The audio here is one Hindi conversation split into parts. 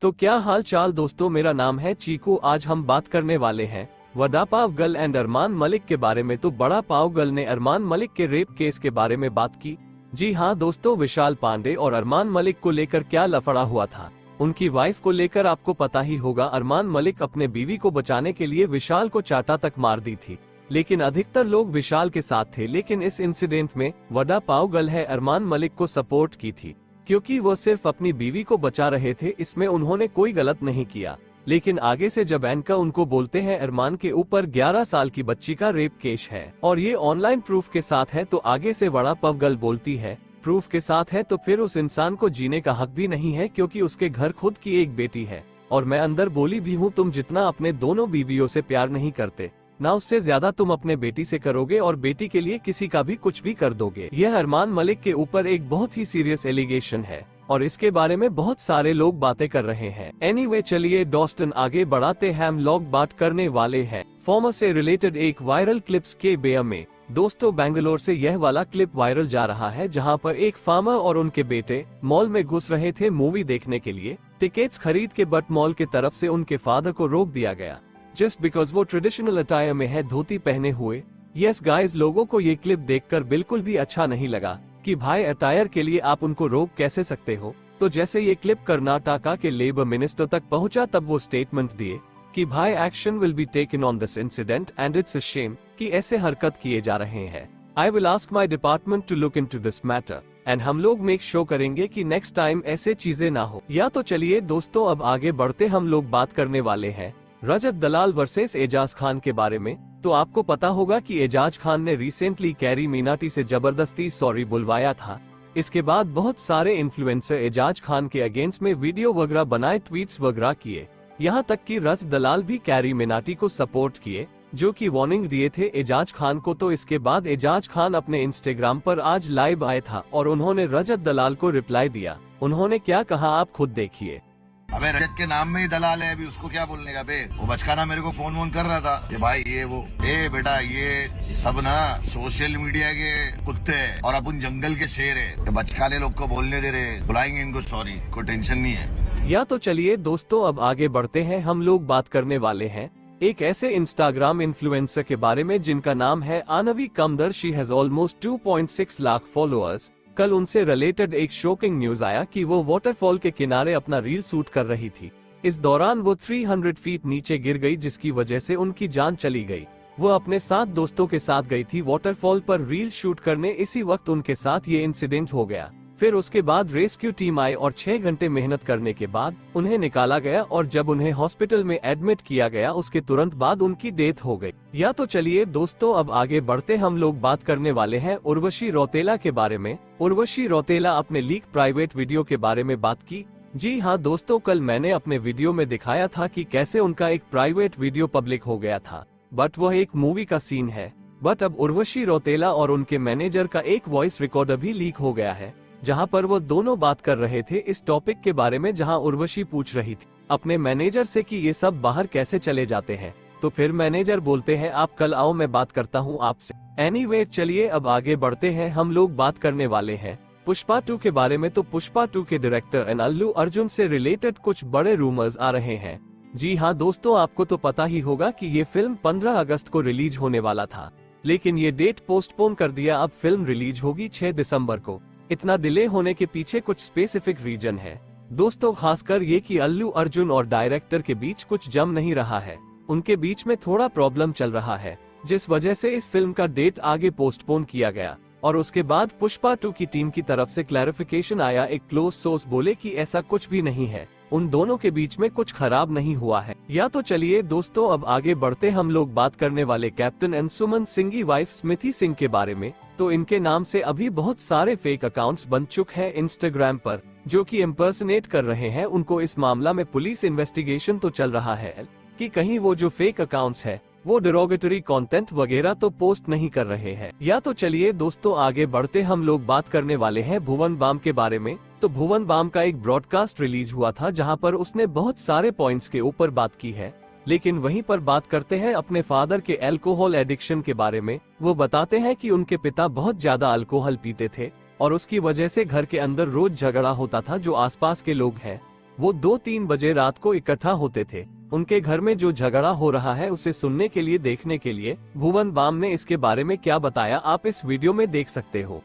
तो क्या हाल चाल दोस्तों, मेरा नाम है चीकू। आज हम बात करने वाले हैं वड़ा पाव गर्ल एंड अरमान मलिक के बारे में। तो बड़ा पाव गर्ल ने अरमान मलिक के रेप केस के बारे में बात की। जी हाँ दोस्तों, विशाल पांडे और अरमान मलिक को लेकर क्या लफड़ा हुआ था, उनकी वाइफ को लेकर आपको पता ही होगा। अरमान मलिक अपने बीवी को बचाने के लिए विशाल को चाटा तक मार दी थी, लेकिन अधिकतर लोग विशाल के साथ थे। लेकिन इस इंसिडेंट में वड़ा पाव गर्ल है अरमान मलिक को सपोर्ट की थी, क्योंकि वो सिर्फ अपनी बीवी को बचा रहे थे, इसमें उन्होंने कोई गलत नहीं किया। लेकिन आगे से जब एंकर उनको बोलते हैं अरमान के ऊपर 11 साल की बच्ची का रेप केस है और ये ऑनलाइन प्रूफ के साथ है, तो आगे से वड़ा पाव गर्ल बोलती है प्रूफ के साथ है तो फिर उस इंसान को जीने का हक भी नहीं है, क्योंकि उसके घर खुद की एक बेटी है। और मैं अंदर बोली भी हूँ, तुम जितना अपने दोनों बीवियों से प्यार नहीं करते ना, उससे ज्यादा तुम अपने बेटी से करोगे और बेटी के लिए किसी का भी कुछ भी कर दोगे। यह अरमान मलिक के ऊपर एक बहुत ही सीरियस एलिगेशन है और इसके बारे में बहुत सारे लोग बातें कर रहे हैं। एनीवे चलिए दोस्तन आगे बढ़ाते हैं। हम लोग बात करने वाले हैं फॉर्मर से रिलेटेड एक वायरल क्लिप्स के बारे में। दोस्तों बेंगलोर से यह वाला क्लिप वायरल जा रहा है, जहां पर एक फार्मर और उनके बेटे मॉल में घुस रहे थे मूवी देखने के लिए टिकट्स खरीद के, बट मॉल की तरफ से उनके फादर को रोक दिया गया जस्ट बिकॉज वो ट्रेडिशनल अटायर में है, धोती पहने हुए। यस गाइस, लोगों को ये क्लिप देखकर बिल्कुल भी अच्छा नहीं लगा कि भाई अटायर के लिए आप उनको रोक कैसे सकते हो। तो जैसे ये क्लिप कर्नाटका के लेबर मिनिस्टर तक पहुंचा, तब वो स्टेटमेंट दिए कि भाई action will be taken on this incident and it's a shame कि ऐसे हरकत किए जा रहे हैं। I will ask my department to look into this matter and हम लोग मेक शो करेंगे कि नेक्स्ट टाइम ऐसे चीजें ना हो। या तो चलिए दोस्तों अब आगे बढ़ते, हम लोग बात करने वाले हैं रजत दलाल वर्सेस एजाज खान के बारे में। तो आपको पता होगा कि एजाज खान ने रिसेंटली कैरी मीनाटी से जबरदस्ती सॉरी बुलवाया था। इसके बाद बहुत सारे इन्फ्लुएंसर एजाज खान के अगेंस्ट में वीडियो वगैरह बनाए, ट्वीट्स वगैरह किए, यहाँ तक कि रजत दलाल भी कैरी मीनाटी को सपोर्ट किए, जो कि वार्निंग दिए थे एजाज खान को। तो इसके बाद एजाज खान अपने इंस्टाग्राम पर आज लाइव आए था और उन्होंने रजत दलाल को रिप्लाई दिया। उन्होंने क्या कहा आप खुद देखिए। अबे रजत के नाम में ही दलाल है, अभी उसको क्या बोलने का बे। वो बचकाना मेरे को फोन वोन कर रहा था कि भाई ये वो, ए बेटा ये सब ना सोशल मीडिया के कुत्ते हैं और अपन जंगल के शेर है। बचकाने लोग को बोलने दे रहे, बुलाएंगे इनको सॉरी, कोई टेंशन नहीं है। या तो चलिए दोस्तों अब आगे बढ़ते हैं। हम लोग बात करने वाले हैं एक ऐसे इंस्टाग्राम इन्फ्लुएंसर के बारे में जिनका नाम है Anvi Kamdar. She has almost 2.6 lakh followers. कल उनसे रिलेटेड एक शॉकिंग न्यूज आया कि वो वाटरफॉल के किनारे अपना रील शूट कर रही थी। इस दौरान वो 300 फीट नीचे गिर गई, जिसकी वजह से उनकी जान चली गई। वो अपने 7 दोस्तों के साथ गई थी वाटरफॉल पर रील शूट करने, इसी वक्त उनके साथ ये इंसिडेंट हो गया। फिर उसके बाद रेस्क्यू टीम आई और 6 घंटे मेहनत करने के बाद उन्हें निकाला गया और जब उन्हें हॉस्पिटल में एडमिट किया गया उसके तुरंत बाद उनकी डेथ हो गई। या तो चलिए दोस्तों अब आगे बढ़ते, हम लोग बात करने वाले हैं उर्वशी रौतेला के बारे में। उर्वशी रौतेला अपने लीक प्राइवेट वीडियो के बारे में बात की। जी हाँ दोस्तों, कल मैंने अपने वीडियो में दिखाया था कि कैसे उनका एक प्राइवेट वीडियो पब्लिक हो गया था, बट वह एक मूवी का सीन है। बट अब उर्वशी रौतेला और उनके मैनेजर का एक वॉइस रिकॉर्डर भी लीक हो गया है, जहां पर वो दोनों बात कर रहे थे इस टॉपिक के बारे में, जहां उर्वशी पूछ रही थी अपने मैनेजर से कि ये सब बाहर कैसे चले जाते हैं। तो फिर मैनेजर बोलते हैं आप कल आओ, मैं बात करता हूं आपसे। एनीवे चलिए अब आगे बढ़ते हैं, हम लोग बात करने वाले हैं पुष्पा 2 के बारे में। तो पुष्पा 2 के डायरेक्टर एंड अल्लू अर्जुन से रिलेटेड कुछ बड़े रूमर्स आ रहे हैं। जी हाँ दोस्तों, आपको तो पता ही होगा कि ये फिल्म 15 अगस्त को रिलीज होने वाला था, लेकिन ये डेट पोस्टपोन कर दिया। अब फिल्म रिलीज होगी 6 दिसंबर को। इतना डिले होने के पीछे कुछ स्पेसिफिक रीजन है दोस्तों, खासकर ये कि अल्लू अर्जुन और डायरेक्टर के बीच कुछ जम नहीं रहा है। उनके बीच में थोड़ा प्रॉब्लम चल रहा है, जिस वजह से इस फिल्म का डेट आगे पोस्टपोन किया गया। और उसके बाद पुष्पा 2 की टीम की तरफ से क्लैरिफिकेशन आया। एक क्लोज सोर्स बोले कि ऐसा कुछ भी नहीं है, उन दोनों के बीच में कुछ खराब नहीं हुआ है। या तो चलिए दोस्तों अब आगे बढ़ते, हम लोग बात करने वाले कैप्टन अंशुमन सिंह की वाइफ स्मृति सिंह के बारे में। तो इनके नाम से अभी बहुत सारे फेक अकाउंट्स बन चुके हैं इंस्टाग्राम पर, जो कि इम्पर्सनेट कर रहे हैं उनको। इस मामला में पुलिस इन्वेस्टिगेशन तो चल रहा है कि कहीं वो जो फेक अकाउंट्स है वो डिरोगेटरी कंटेंट वगैरह तो पोस्ट नहीं कर रहे हैं। या तो चलिए दोस्तों आगे बढ़ते, हम लोग बात करने वाले हैं भुवन बाम के बारे में। तो भुवन बाम का एक ब्रॉडकास्ट रिलीज हुआ था, जहां पर उसने बहुत सारे पॉइंट्स के ऊपर बात की है, लेकिन वहीं पर बात करते हैं अपने फादर के अल्कोहल एडिक्शन के बारे में। वो बताते हैं कि उनके पिता बहुत ज्यादा अल्कोहल पीते थे और उसकी वजह से घर के अंदर रोज झगड़ा होता था जो आसपास के लोग हैं वो 2-3 बजे रात को इकट्ठा होते थे। उनके घर में जो झगड़ा हो रहा है उसे सुनने के लिए, देखने के लिए भुवन बाम ने इसके बारे में क्या बताया आप इस वीडियो में देख सकते हो।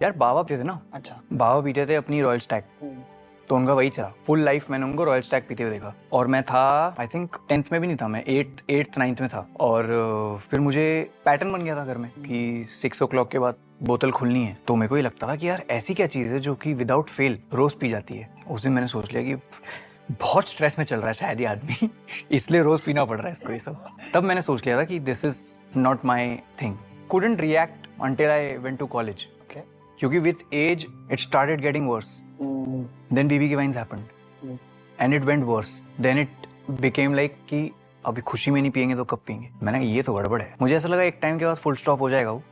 यार बाबा पीते थे ना। अच्छा। बाबा पीते थे अपनी रॉयल स्टैग, तो उनका वही चला फुल लाइफ। मैंने उनको रॉयल स्टैग पीते हुए देखा और मैं था आई थिंक 10th में भी नहीं था, मैं 8th 9th में था। और फिर मुझे पैटर्न बन गया था घर में कि 6 o'clock के बाद बोतल खुलनी है। तो मेरे को ये लगता था कि यार ऐसी क्या चीज़ है जो कि विदाउट फेल रोज पी जाती है। उस दिन मैंने सोच लिया कि बहुत स्ट्रेस में चल रहा है शायद ये आदमी इसलिए रोज पीना पड़ रहा है इसको ये सब। तब मैंने सोच लिया था कि this is not my thing. Couldn't react until I went to college, क्योंकि with age it started getting worse. Then BB Ki Vines happened and it went worse. Then it became like कि अभी खुशी में नहीं पियेंगे तो कब पियेंगे। मैंने कहा ये तो गड़बड़ है। मुझे ऐसा लगा एक टाइम के बाद फुल स्टॉप हो जाएगा वो,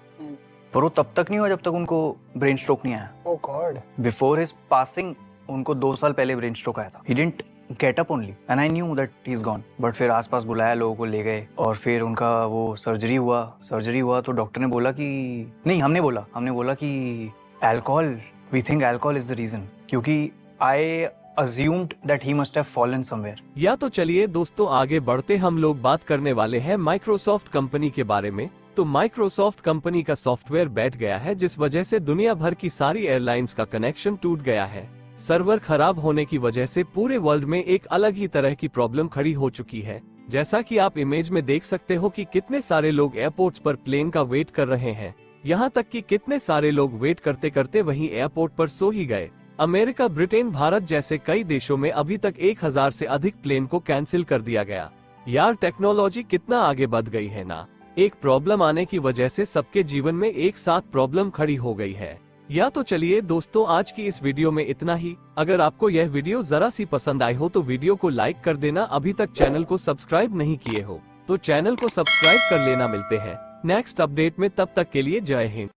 पर वो तब तक नहीं हुआ जब तक उनको ब्रेन स्ट्रोक नहीं आया। ओह गॉड। बिफोर हिज पासिंग उनको 2 साल पहले ब्रेन स्ट्रोक आया था। He didn't get up only and I knew that he is gone. But फिर आसपास बुलाया, लोगों को ले गए और फिर उनका वो सर्जरी हुआ तो डॉक्टर ने बोला कि नहीं, हमने बोला कि alcohol, we think alcohol is the reason, क्योंकि I assumed that he must have fallen somewhere। या तो चलिए दोस्तों आगे बढ़ते, हम लोग बात करने वाले हैं माइक्रोसॉफ्ट कंपनी के बारे में। तो माइक्रोसॉफ्ट कंपनी का सॉफ्टवेयर बैठ गया है जिस वजह से दुनिया भर की सारी एयरलाइंस का कनेक्शन टूट गया है। सर्वर खराब होने की वजह से पूरे वर्ल्ड में एक अलग ही तरह की प्रॉब्लम खड़ी हो चुकी है। जैसा कि आप इमेज में देख सकते हो कि कितने सारे लोग एयरपोर्ट्स पर प्लेन का वेट कर रहे हैं। यहाँ तक कि कितने सारे लोग वेट करते करते वहीं एयरपोर्ट पर सो ही गए। अमेरिका, ब्रिटेन, भारत जैसे कई देशों में अभी तक 1000 से अधिक प्लेन को कैंसिल कर दिया गया। यार टेक्नोलॉजी कितना आगे बढ़ गई है ना। एक प्रॉब्लम आने की वजह से सबके जीवन में एक साथ प्रॉब्लम खड़ी हो गई है। या तो चलिए दोस्तों आज की इस वीडियो में इतना ही। अगर आपको यह वीडियो जरा सी पसंद आई हो तो वीडियो को लाइक कर देना। अभी तक चैनल को सब्सक्राइब नहीं किए हो तो चैनल को सब्सक्राइब कर लेना। मिलते हैं नेक्स्ट अपडेट में, तब तक के लिए जय हिंद।